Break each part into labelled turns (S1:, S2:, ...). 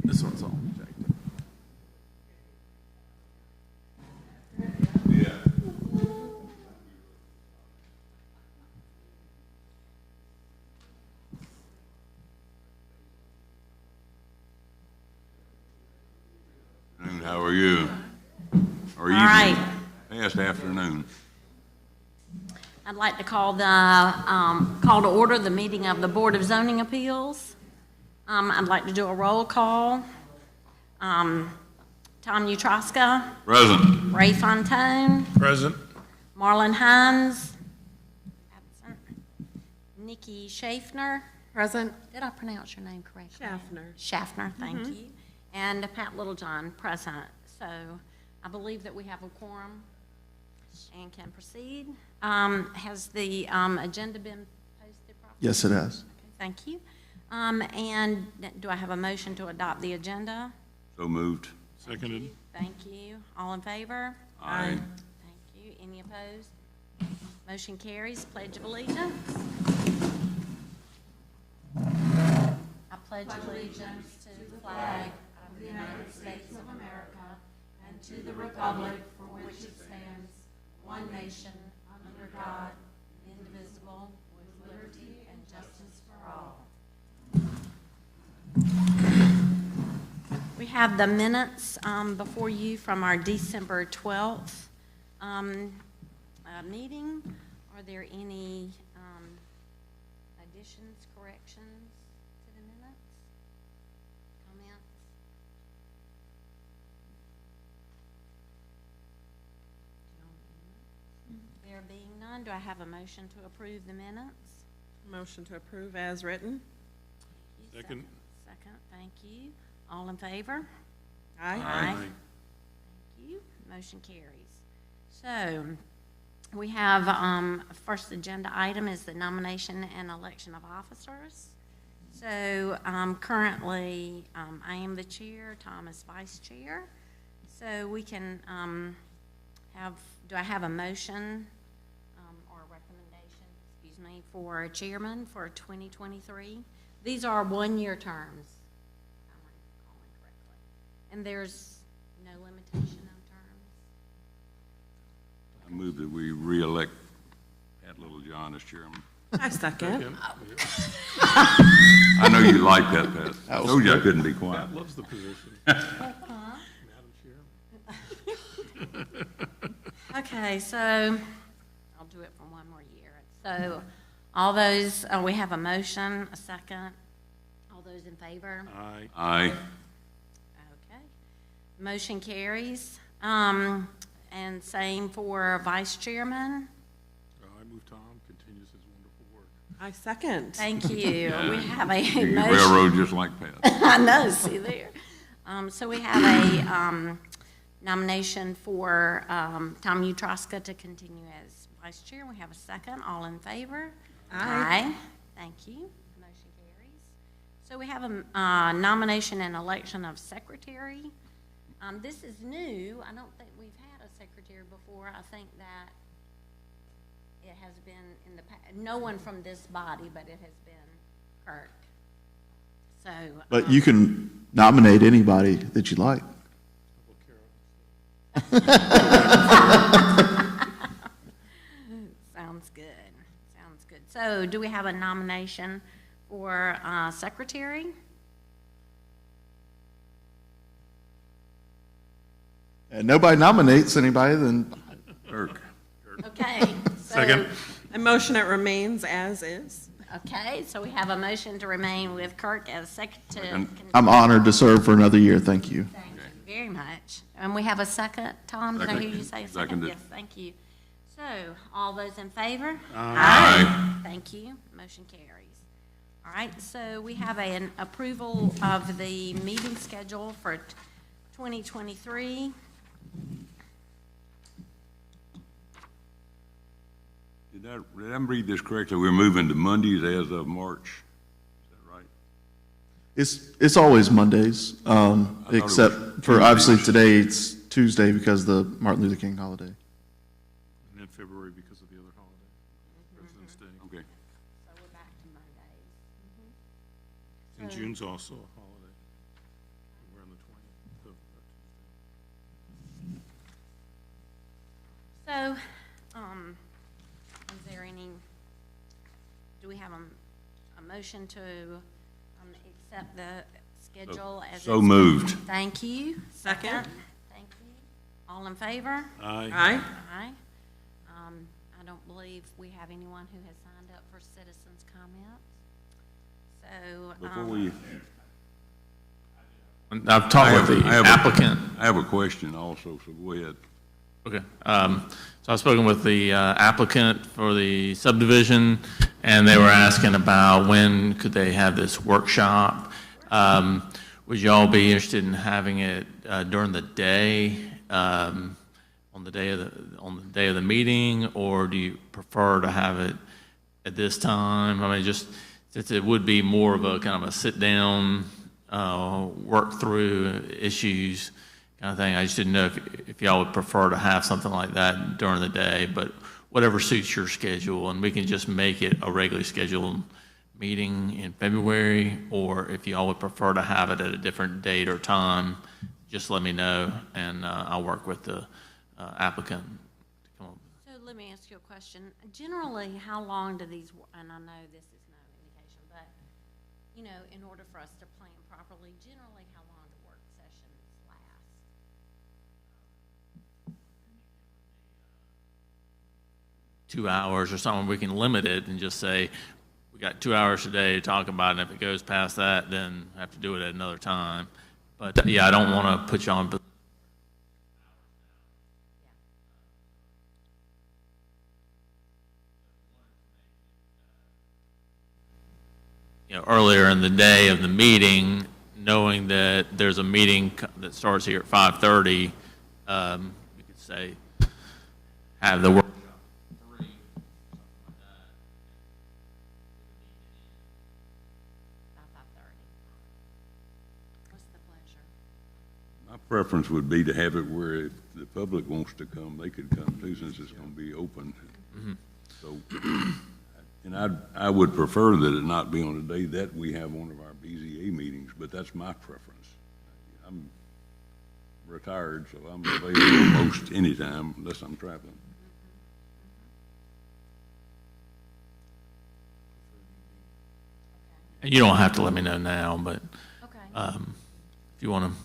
S1: This one's all rejected.
S2: How are you? Or
S3: All right.
S2: Past afternoon.
S3: I'd like to call to order the meeting of the Board of Zoning Appeals. I'd like to do a roll call. Tom Utroska,
S2: Present.
S3: Ray Fontaine,
S1: Present.
S3: Marlon Hines, absent. Nikki Schaffner.
S4: Present.
S3: Did I pronounce your name correctly?
S4: Schaffner.
S3: Schaffner, thank you. And Pat Littlejohn, present. So I believe that we have a quorum and can proceed. Has the agenda been posted properly?
S1: Yes, it has.
S3: Okay, thank you. And do I have a motion to adopt the agenda?
S2: So moved.
S1: Seconded.
S3: Thank you. All in favor?
S2: Aye.
S3: Thank you. Any opposed? Motion carries. Pledge of allegiance. I pledge allegiance to the flag of the United States of America and to the republic for which it stands, one nation, under God, indivisible, with liberty and justice for all. We have the minutes before you from our December 12th meeting. Are there any additions, corrections to the minutes? Comments? There being none, do I have a motion to approve the minutes?
S4: Motion to approve as written.
S1: Second.
S3: Second, thank you. All in favor?
S4: Aye.
S3: Aye. Thank you. Motion carries. So, we have, first agenda item is the nomination and election of officers. So, currently, I am the chair, Tom is vice chair. So we can, do I have a motion, or a recommendation, excuse me, for a chairman for 2023? These are one-year terms. Am I recalling correctly? And there's no limitation on terms?
S2: I move that we re-elect Pat Littlejohn as chairman.
S4: I second.
S2: I know you like that, Pat. I
S1: was
S2: told you I
S1: good.
S2: couldn't be quiet.
S1: Pat loves the position. Madam Chair.
S3: Okay, so I'll do it for one more year. So all those, we have a motion, a second. All those in favor?
S1: Aye.
S2: Aye.
S3: Okay. Motion carries. And same for vice chairman.
S1: I move Tom continues his wonderful work.
S4: I second.
S3: Thank you. We have a
S2: You
S3: motion.
S2: railroad just like Pat.
S3: I know, see there. So we have a nomination for Tom Utroska to continue as vice chair. We have a second. All in favor?
S4: Aye.
S3: Thank you. Motion carries. So we have a nomination and election of secretary. This is new. I don't think we've had a secretary before. I think that it has been in the past, no one from this body, but it has been Kirk. So.
S5: But you can nominate anybody that you like.
S3: Sounds good. Sounds good. So do we have a nomination for secretary?
S5: And nobody nominates anybody, then
S2: Kirk.
S3: Okay. So,
S1: Second.
S4: I motion it remains as is.
S3: Okay, so we have a motion to remain with Kirk as secretary.
S5: I'm honored to serve for another year. Thank you.
S3: Thank you very much. And we have a second, Tom, did I hear you say a second?
S2: Seconded.
S3: Yes, thank you. So, all those in favor?
S2: Aye.
S3: Thank you. Motion carries. All right, so we have an approval of the meeting schedule for 2023.
S2: Did I read this correctly? We're moving to Mondays as of March. Is that right?
S5: It's always Mondays,
S2: it
S5: except
S2: was
S5: for obviously
S2: Tuesdays.
S5: today it's Tuesday because of the Martin Luther King holiday.
S1: And then February because of the other holiday, President's Day.
S2: Okay.
S3: So we're back to Mondays.
S1: And June's also a holiday.
S3: So, is there any, do we have a motion to accept the schedule as?
S2: So
S3: it's-
S2: moved.
S3: Thank you.
S4: Second.
S3: Thank you. All in favor?
S1: Aye.
S4: Aye.
S3: Aye. I don't believe we have anyone who has signed up for citizens' comments. So,
S2: Before we,
S6: I've talked with the applicant.
S2: I have a question also, so go ahead.
S6: Okay. So I've spoken with the applicant for the subdivision, and they were asking about when could they have this workshop. Would y'all be interested in having it during the day, on the day of the meeting, or do you prefer to have it at this time? I mean, just since it would be more of a kind of a sit-down, work through issues kind of thing. I just didn't know if y'all would prefer to have something like that during the day, but whatever suits your schedule, and we can just make it a regularly scheduled meeting in February, or if y'all would prefer to have it at a different date or time, just let me know, and I'll work with the applicant to come up.
S3: So let me ask you a question. Generally, how long do these, and I know this is no indication, but, you know, in order for us to plan properly, generally, how long do work sessions last?
S6: 2 hours or something, we can limit it and just say, we got 2 hours today to talk about it, and if it goes past that, then have to do it at another time. But, yeah, I don't want to put you on. You know, earlier in the day of the meeting, knowing that there's a meeting that starts here at 5:30, we could say, have the workshop at 3, something like that.
S3: About 5:30. What's the pleasure?
S2: My preference would be to have it where if the public wants to come, they could come too, since it's going to be open. So, and I would prefer that it not be on the day that we have one of our BZA meetings, but that's my preference. I'm retired, so I'm available most anytime unless I'm traveling.
S6: And you don't have to let me know now, but
S3: Okay.
S6: if you want to,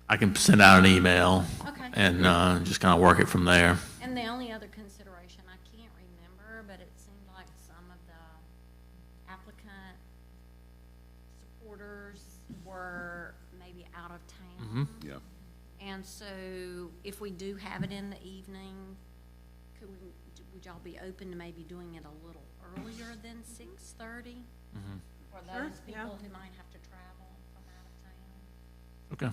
S6: I can send out an email
S3: Okay.
S6: and just kind of work it from there.
S3: And the only other consideration, I can't remember, but it seemed like some of the applicant supporters were maybe out of town.
S2: Yeah.
S3: And so if we do have it in the evening, would y'all be open to maybe doing it a little earlier than 6:30? For
S4: Sure,
S3: those
S4: yeah.
S3: people who might have to travel from out of town?
S6: Okay.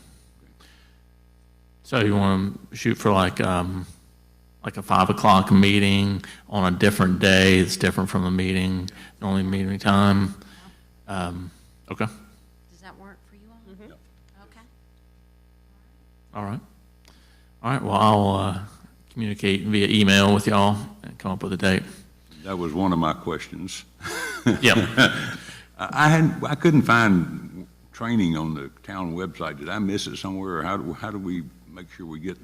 S6: So you want to shoot for like a 5 o'clock meeting on a different day? It's different from the meeting, normally meeting time. Okay.
S3: Does that work for you all? Okay.
S6: All right. All right. Well, I'll communicate via email with y'all and come up with a date.
S2: That was one of my questions.
S6: Yep.
S2: I couldn't find training on the town website. Did I miss it somewhere, or how do we make sure we get?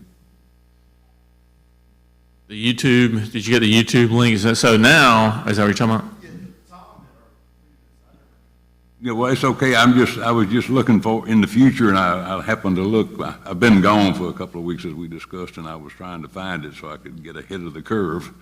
S6: The YouTube, did you get the YouTube link? So now, is that what you're talking about?
S2: Yeah, well, it's okay. I was just looking for, in the future, and I happened to look, I've been gone for a couple of weeks, as we discussed, and I was trying to find it so I could get ahead of the curve.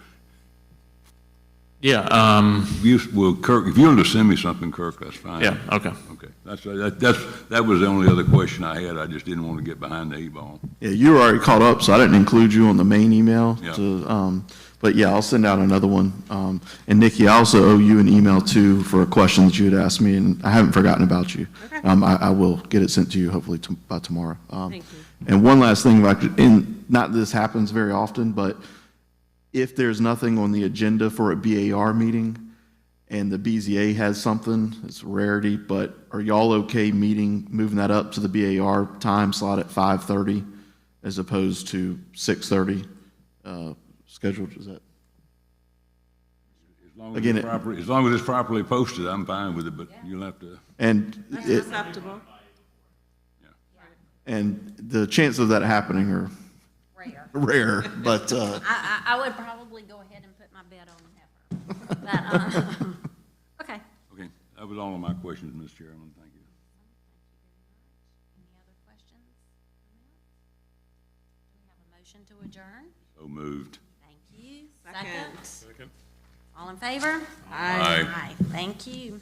S6: Yeah.
S2: Kirk, if you want to send me something, Kirk, that's fine.
S6: Yeah. Okay.
S2: Okay. That was the only other question I had. I just didn't want to get behind the eight ball.
S5: Yeah, you were already caught up, so I didn't include you on the main email.
S2: Yeah.
S5: But yeah, I'll send out another one. And Nikki, I also owe you an email too for a question that you had asked me, and I haven't forgotten about you.
S4: Okay.
S5: I will get it sent to you hopefully by tomorrow.
S4: Thank you.
S5: And one last thing, and not that this happens very often, but if there's nothing on the agenda for a BAR meeting and the BZA has something, it's a rarity, but are y'all okay moving that up to the BAR time slot at 5:30 as opposed to 6:30 scheduled? Is that? Again,
S2: As long as it's properly posted, I'm fine with it, but you'll have to.
S5: And
S4: That's
S5: it,
S4: acceptable.
S5: and the chance of that happening are
S3: rare.
S5: but,
S3: I would probably go ahead and put my bet on heifer. But, okay.
S2: Okay, that was all of my questions, Mr. Chairman, thank you.
S3: Any other questions? Do we have a motion to adjourn?
S2: So moved.
S3: Thank you.
S4: Second.
S1: Second.
S3: All in favor?
S2: Aye.
S3: Aye. Thank you.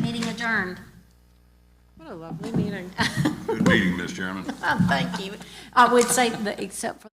S3: Meeting adjourned.
S4: What a lovely meeting.
S2: Good meeting, Mr. Chairman.
S3: Thank you. I would say, except for